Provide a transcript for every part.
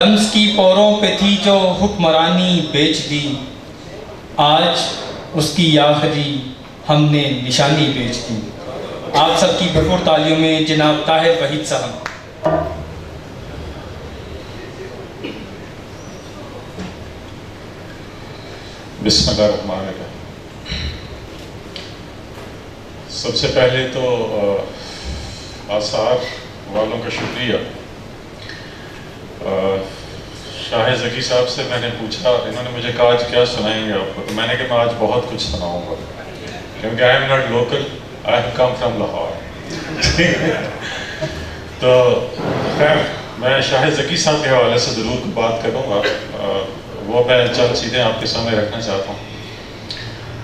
لمس کی پوروں پہ تھی جو حکمرانی بیچ دی، آج اس کی آخری ہم نے نشانی بیچ دی۔ آپ سب کی بھرپور تالیوں میں جناب طاہر وحید صاحب۔ بسم اللہ الرحمن الرحیم۔ سب سے پہلے تو آثار والوں کا شکریہ۔ شاہ زکی صاحب سے میں نے پوچھا، انہوں نے مجھے کہا آج کیا سنائیں گے آپ کو، تو میں نے کہا میں آج بہت کچھ سناؤں گا، کیونکہ I am not local, I have come from Lahore. تو خیر میں شاہ زکی صاحب کے حوالے سے ضرور بات کروں گا، وہ میں چند چیزیں آپ کے سامنے رکھنا چاہتا ہوں۔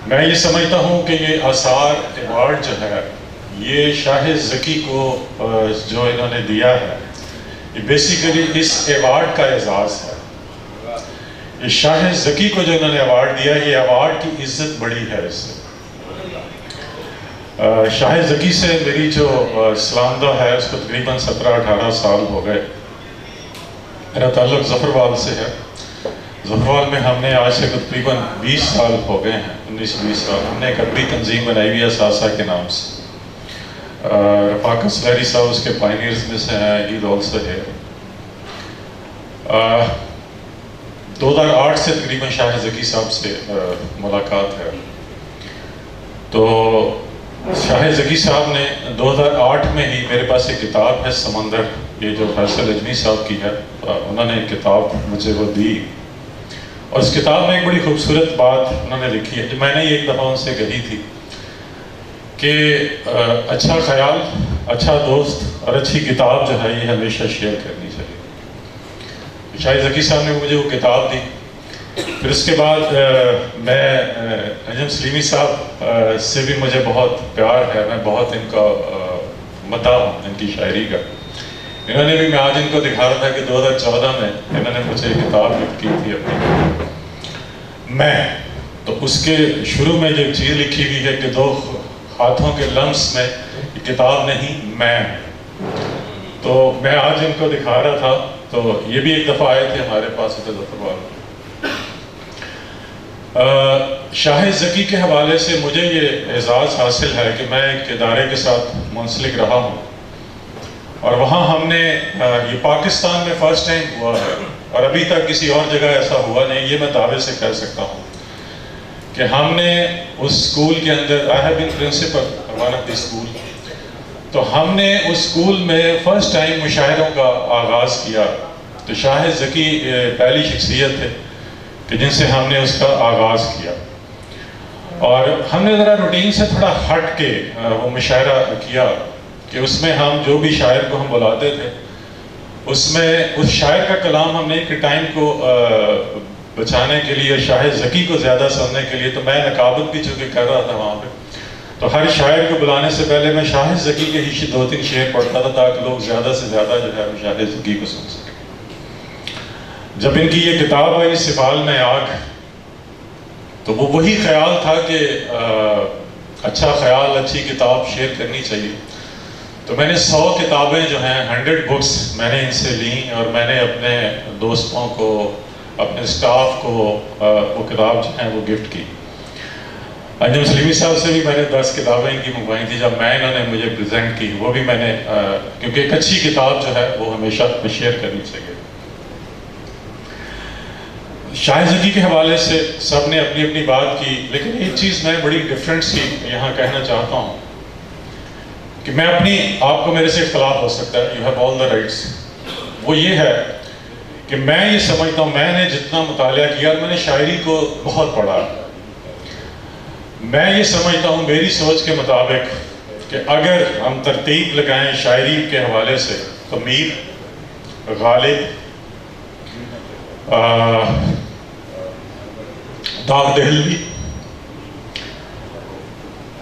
میں یہ سمجھتا ہوں کہ یہ آثار ایوارڈ جو ہے یہ شاہ زکی کو جو انہوں نے دیا ہے، یہ بیسیکلی اس ایوارڈ کا اعزاز ہے۔ یہ شاہ زکی کو جو انہوں نے ایوارڈ دیا، یہ ایوارڈ کی عزت بڑی ہے اس سے۔ شاہ زکی سے میری جو سلامدہ ہے اس کو تقریباً 17-18 سال ہو گئے۔ میرا تعلق ظفروال سے ہے۔ ظفروال میں ہم نے آج سے تقریباً 20 سال ہو گئے ہیں، 19-20 سال۔ ہم نے ایک ادبی تنظیم بنائی ہوئی ہے اساسہ کے نام سے۔ رفاقت سلیری صاحب اس کے پائنیئرز میں سے ہیں، ہی از آلسو ہیئر۔ 2008 سے تقریباً شاہ زکی صاحب سے ملاقات ہے۔ تو شاہ زکی صاحب نے 2008 میں ہی میرے پاس ایک کتاب ہے سمندر، یہ جو فیصل اجمی صاحب کی ہے، انہوں نے ایک کتاب مجھے وہ دی، اور اس کتاب میں ایک بڑی خوبصورت بات انہوں نے لکھی ہے جو میں نے ایک دفعہ ان سے کہی تھی کہ اچھا خیال، اچھا دوست اور اچھی کتاب جو ہے یہ ہمیشہ شیئر کرنی چاہیے۔ شاہ زکی صاحب نے مجھے وہ کتاب دی۔ پھر اس کے بعد میں انجم سلیمی صاحب سے بھی مجھے بہت پیار ہے، میں بہت ان کا مداح ہوں ان کی شاعری کا۔ انہوں نے بھی، میں آج ان کو دکھا رہا تھا کہ 2014 میں انہوں نے مجھے کتاب لکھ کی تھی اپنی میں، تو اس کے شروع میں جو چیز لکھی ہوئی ہے کہ 2 ہاتھوں کے لمس میں یہ کتاب نہیں میں، تو میں آج ان کو دکھا رہا تھا۔ تو یہ بھی ایک دفعہ آئے تھے ہمارے پاس ظفروال۔ شاہ زکی کے حوالے سے مجھے یہ اعزاز حاصل ہے کہ میں ایک ادارے کے ساتھ منسلک رہا ہوں، اور وہاں ہم نے یہ پاکستان میں فرسٹ ٹائم ہوا ہے، اور ابھی تک کسی اور جگہ ایسا ہوا نہیں، یہ میں دعوے سے کہہ سکتا ہوں کہ ہم نے اس اسکول کے اندر، I have been principal one of the school، تو ہم نے اس اسکول میں فرسٹ ٹائم مشاعروں کا آغاز کیا۔ تو شاہ زکی پہلی شخصیت ہے کہ جن سے ہم نے اس کا آغاز کیا، اور ہم نے ذرا روٹین سے تھوڑا ہٹ کے وہ مشاعرہ کیا کہ اس میں ہم جو بھی شاعر کو ہم بلاتے تھے، اس میں اس شاعر کا کلام ہم نے ایک ٹائم کو بچانے کے لیے، شاہ زکی کو زیادہ سننے کے لیے، تو میں نقابت بھی چونکہ کر رہا تھا وہاں پہ، تو ہر شاعر کو بلانے سے پہلے میں شاہ زکی کے ہی 2-3 شعر پڑھتا تھا تاکہ لوگ زیادہ سے زیادہ جو ہے شاہ زکی کو سن سکیں۔ جب ان کی یہ کتاب آئی سفال میں آگ، تو وہ وہی خیال تھا کہ اچھا خیال، اچھی کتاب شیئر کرنی چاہیے۔ تو میں نے 100 کتابیں جو ہیں 100 بکس میں نے ان سے لیں، اور میں نے اپنے دوستوں کو، اپنے سٹاف کو وہ کتاب جو ہیں وہ گفٹ کی۔ انجم سلیمی صاحب سے بھی میں نے 10 کتابیں ان کی منگوائی تھی جب انہوں نے مجھے پریزنٹ کی، وہ بھی میں نے، کیونکہ ایک اچھی کتاب جو ہے وہ ہمیشہ شیئر کرنی چاہیے۔ شاہ زکی کے حوالے سے سب نے اپنی اپنی بات کی، لیکن ایک چیز میں بڑی ڈفرینٹ سی یہاں کہنا چاہتا ہوں کہ میں اپنی، آپ کو میرے سے اختلاف ہو سکتا ہے، you have all the rights, وہ یہ ہے کہ میں یہ سمجھتا ہوں، میں نے جتنا مطالعہ کیا، میں نے شاعری کو بہت پڑھا، میں یہ سمجھتا ہوں میری سوچ کے مطابق کہ اگر ہم ترتیب لگائیں شاعری کے حوالے سے تو میر، غالب، داغ دہلوی،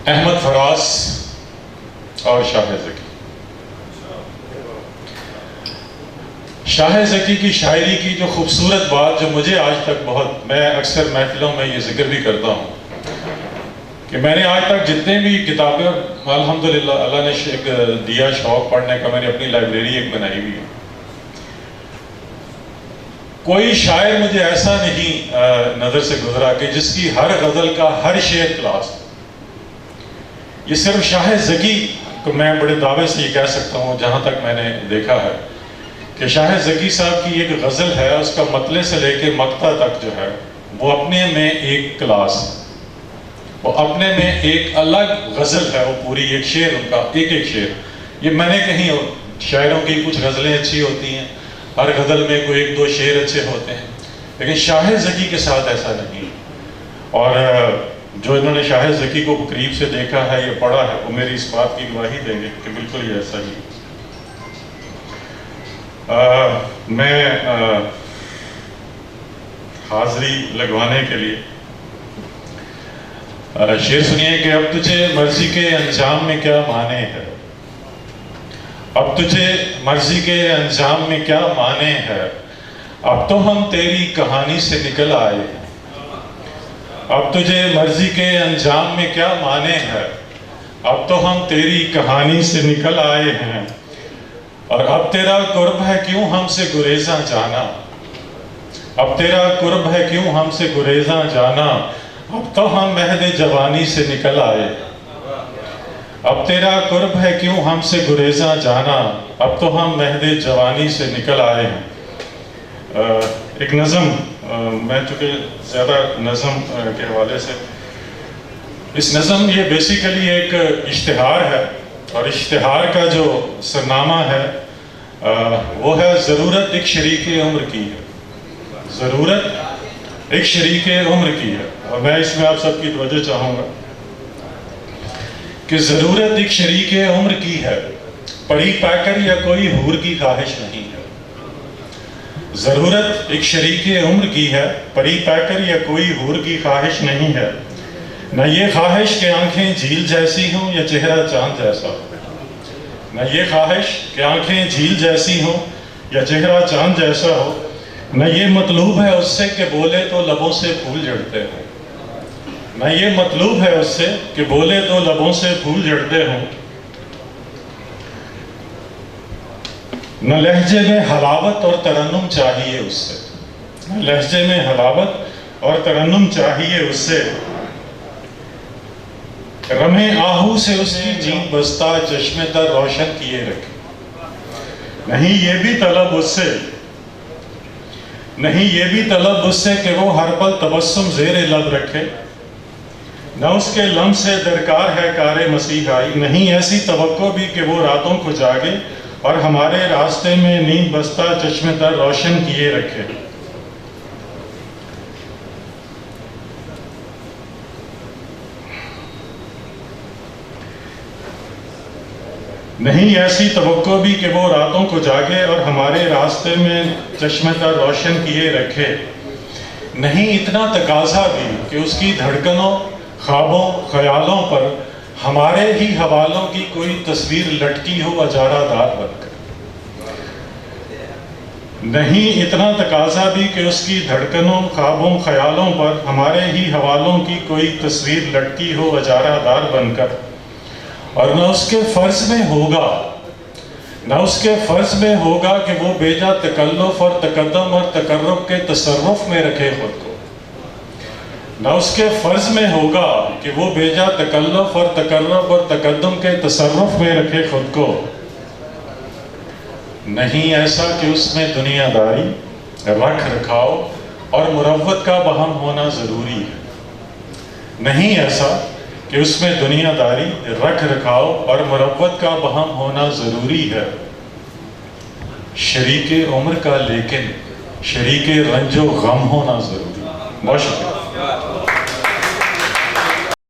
احمد فراز اور شاہ زکی۔ شاہ زکی کی شاعری کی جو خوبصورت بات جو مجھے آج تک بہت، میں اکثر محفلوں میں یہ ذکر بھی کرتا ہوں کہ میں نے آج تک جتنے بھی کتابیں، الحمدللہ اللہ نے ایک دیا شوق پڑھنے کا، میں نے اپنی لائبریری ایک بنائی ہوئی ہے، کوئی شاعر مجھے ایسا نہیں نظر سے گزرا کہ جس کی ہر غزل کا ہر شعر کلاس. یہ صرف شاہ زکی کو میں بڑے دعوے سے یہ کہہ سکتا ہوں، جہاں تک میں نے دیکھا ہے، کہ شاہ زکی صاحب کی ایک غزل ہے، اس کا مطلع سے لے کے مقطع تک جو ہے وہ اپنے میں ایک کلاس ہے، وہ اپنے میں ایک الگ غزل ہے، وہ پوری ایک شعر، ان کا ایک ایک شعر. یہ میں نے کہیں شاعروں کی کچھ غزلیں اچھی ہوتی ہیں، ہر غزل میں کوئی ایک دو شعر اچھے ہوتے ہیں، لیکن شاہ زکی کے ساتھ ایسا نہیں. اور جو انہوں نے شاہ زکی کو قریب سے دیکھا ہے، یہ پڑھا ہے، وہ میری اس بات کی گواہی دیں گے کہ بالکل یہ ایسا ہی. میں حاضری لگوانے کے لیے شعر سنیے کہ اب تجھے مرضی کے انجام میں کیا مانے ہے، اب تجھے مرضی کے انجام میں کیا مانے ہے، اب تو ہم تیری کہانی سے نکل آئے ہیں، اب تجھے مرضی کے انجام میں کیا مانے ہے، اب تو ہم تیری کہانی سے نکل آئے ہیں، اور اب تیرا قرب ہے کیوں ہم سے گریزاں جانا، اب تیرا قرب ہے کیوں ہم سے گریزاں جانا، اب تو ہم مہد جوانی سے نکل آئے، اب تیرا قرب ہے کیوں ہم سے گریزاں جانا، اب تو ہم مہد جوانی سے نکل آئے ہیں. ایک نظم، میں چونکہ زیادہ نظم کے حوالے سے، اس نظم یہ بیسیکلی ایک اشتہار ہے، اور اشتہار کا جو سرنامہ ہے وہ ہے ضرورت ایک شریک عمر کی ہے، ضرورت ایک شریک عمر کی ہے. اور میں اس میں آپ سب کی توجہ چاہوں گا کہ ضرورت ایک شریک عمر کی ہے، پڑی پا کر یا کوئی حور کی خواہش نہیں ہے. ضرورت ایک شریک عمر کی ہے، پری پا کر یا کوئی حور کی خواہش نہیں ہے، نہ یہ خواہش کہ آنکھیں جھیل جیسی ہوں یا چہرہ چاند جیسا ہو، نہ یہ خواہش کہ آنکھیں جھیل جیسی ہوں یا چہرہ چاند جیسا ہو، نہ یہ مطلوب ہے اس سے کہ بولے تو لبوں سے پھول جھڑتے ہوں، نہ یہ مطلوب ہے اس سے کہ بولے تو لبوں سے پھول جھڑتے ہوں، نہ لہجے میں حلاوت اور ترنم چاہیے اس سے، نہ لہجے میں حلاوت اور ترنم چاہیے اس سے، رمے آہو سے اس کی جین بستہ چشمے تر روشن کیے رکھے، نہیں یہ بھی طلب اس سے، نہیں یہ بھی طلب اس سے کہ وہ ہر پل تبسم زیر لب رکھے، نہ اس کے لم سے درکار ہے کار مسیحائی، نہیں ایسی توقع بھی کہ وہ راتوں کو جاگے اور ہمارے راستے میں نیند بستہ چشمے تر روشن کیے رکھے. نہیں ایسی توقع بھی کہ وہ راتوں کو جاگے اور ہمارے راستے میں چشمے تر روشن کیے رکھے، نہیں اتنا تقاضا بھی کہ اس کی دھڑکنوں، خوابوں، خیالوں پر ہمارے ہی حوالوں کی کوئی تصویر لٹکی ہو اجارہ دار بن کر، نہیں اتنا تقاضا بھی کہ اس کی دھڑکنوں، خوابوں، خیالوں پر ہمارے ہی حوالوں کی کوئی تصویر لٹکی ہو اجارہ دار بن کر، اور نہ اس کے فرض میں ہوگا، نہ اس کے فرض میں ہوگا کہ وہ بیجا تکلف اور تقدم اور تقرب کے تصرف میں رکھے خود کو، نہ اس کے فرض میں ہوگا کہ وہ بیجا تکلف اور تقرب اور تقدم کے تصرف میں رکھے خود کو، نہیں ایسا کہ اس میں دنیا داری، رکھ رکھاؤ اور مروت کا بہم ہونا ضروری ہے، نہیں ایسا کہ اس میں دنیا داری، رکھ رکھاؤ اور مروت کا بہم ہونا ضروری ہے، شریک عمر کا لیکن شریک رنج و غم ہونا ضروری ہے. بہت شکریہ.